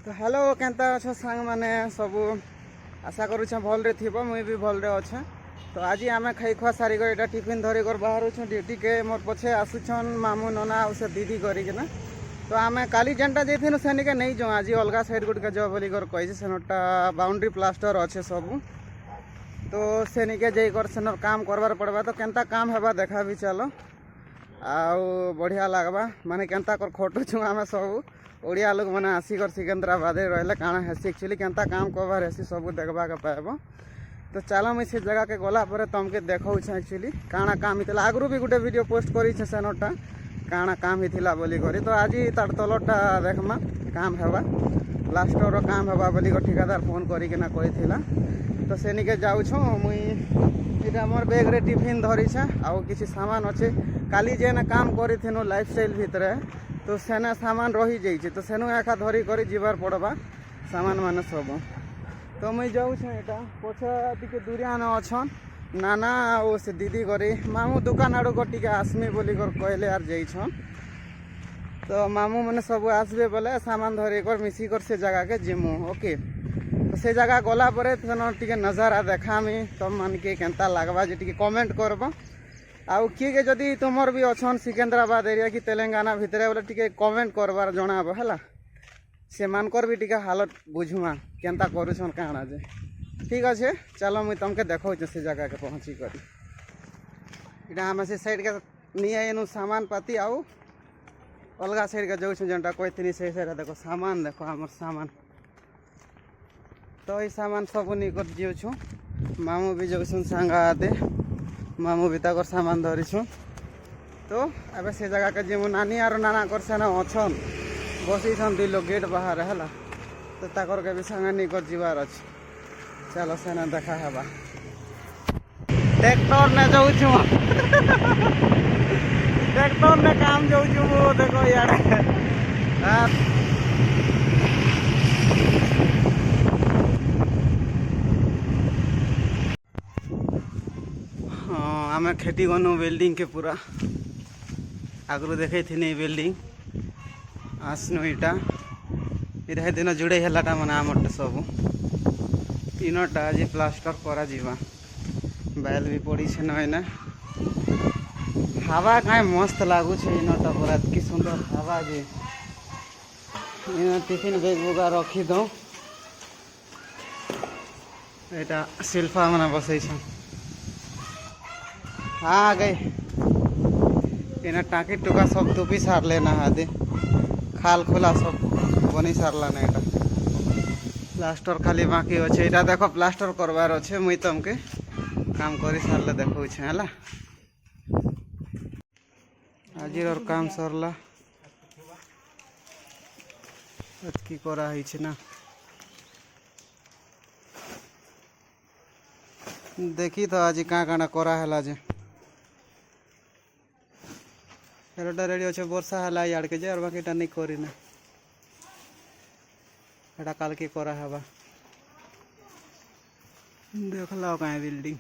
तो hello Kenta अच्छ सांग मैंने सब आशा करुचे भलरे थी मुई भी भलरे अच्छे। तो आज आम खाई खुआ सारिक यहाँ टिफिन धरिक बाहर ड्यूटी के मोर पछे आसुछन मामू नना आ से दीदी करना। तो आम काली जेनटा जाइनु सेनिके नहीं जाऊँ आज अलग साइड गुटिके जाओ बोलिकर कही सेनटा बाउंड्री प्लास्टर अच्छे सब। तो सेनिके जाकर सेनर काम करवार पड़वा। तो केंता काम हेबा देखा भी चलो आउ बढ़िया लगवा माने केंता कर खटुछु आम सब ओडिया लोग मैंने आसिकर सिकंदराबाद रही काଣା हेसी एक्चुअली केंता काम करवार हेसी सब देखा के पाइब। तो चलो मुझे से जगह के गला पर तुमके देखा एक्चुअली काଣା काम होता आगु भी गोटे वीडियो पोस्ट कर सेनटा काଣା काम होता बोली करी। तो आज तार तलटा देखमा काम हेबा प्लास्टर काम हेबा बोली ठिकादार फोन करिकिना कहिथिला। तो सेनिके जाऊँ मुई इटा मोर बैग रे टिफिन धरी आउ किसी सामान अच्छे काली जेना काम करिथिनु लाइफस्टाइल भितर तो सेना सामान रही जाइए। तो सेनु एका धरी कर जीवार पड़वा सामान मान सब। तो मुई जाऊँ यहाँ पछा टी दूरिया न अच्छन नाना और से दीदी करी मामू दुकान आड़ को टी आसमी बोली कहले यार जाइछन। तो मामू मैंने सब आसबे बोले सामान धरिकर मिसिकर से जगह के जिमु ओके। तो से जगह गला पर टी नजारा देखामी तुम मान के केंता लगवा जे टी कमेंट करब। आउ किए जदि तुमर भी अच्छन सिकंदराबाद एरिया कि तेलंगाना भितर बोले टी कमेंट करवार जनाब है से मानकर भी टी हालत बुझुमा केंता करुछन काଣା जे। ठीक अच्छे चलो मुझे तुमके देखा से जगह के पहुँची कर इटा आम से साइड के नहीं आनु सामान पाती आउ अलग साइड के जाऊँ जेनटा कहती से साइड देखो सामान देखो आम सामान। तो ये सामान सब नहीं कर जाऊँ मामू भी जाऊँ सांगाते मामू भी तक सामान धरी छूँ। तो अब से जगह के जी नानी और नाना कर सेना अच्छन बसी छन दुई लोग गेट बाहर है। तो ताकर के भी संग नहीं कर जीवार अच्छे चलो सेना देखा हेबा ट्रैक्टर ने जाऊँ ट्रैक्टर ने काम जाऊँ देखो यार आम खेती गनु बिल्डिंग के पूरा आगु देखे थी नहीं बिल्डिंग आसनु इटा इटा दिन जुड़े हेलाटा माने आमर सब इनटा आज प्लास्टर करा जीवा बैल भी पड़ी छे ना हवा कहीं मस्त लागू छे इनटा पूरा कि सुंदर हवा जे इन टिफिन बैग बुगा रखी दो एटा सिल्फा मना बसई छ। हाँ गई इन टाँकी टुका सब तुपी सार लेना आदि खाल खुला सब बनी सारला ना এটা प्लास्टर खाली बाकी अच्छे এটা देखो प्लास्टर करवार अच्छे मुई तुमके काम करी सारे देखो है आज और काम सरला की करा ना देखी तो आज क्या काना करा है जे एटा रेडी अच्छे वर्षा है यार के जे और बाकी नहीं करी ना एटा काल के करा हेबा देख लो कहीं बिल्डिंग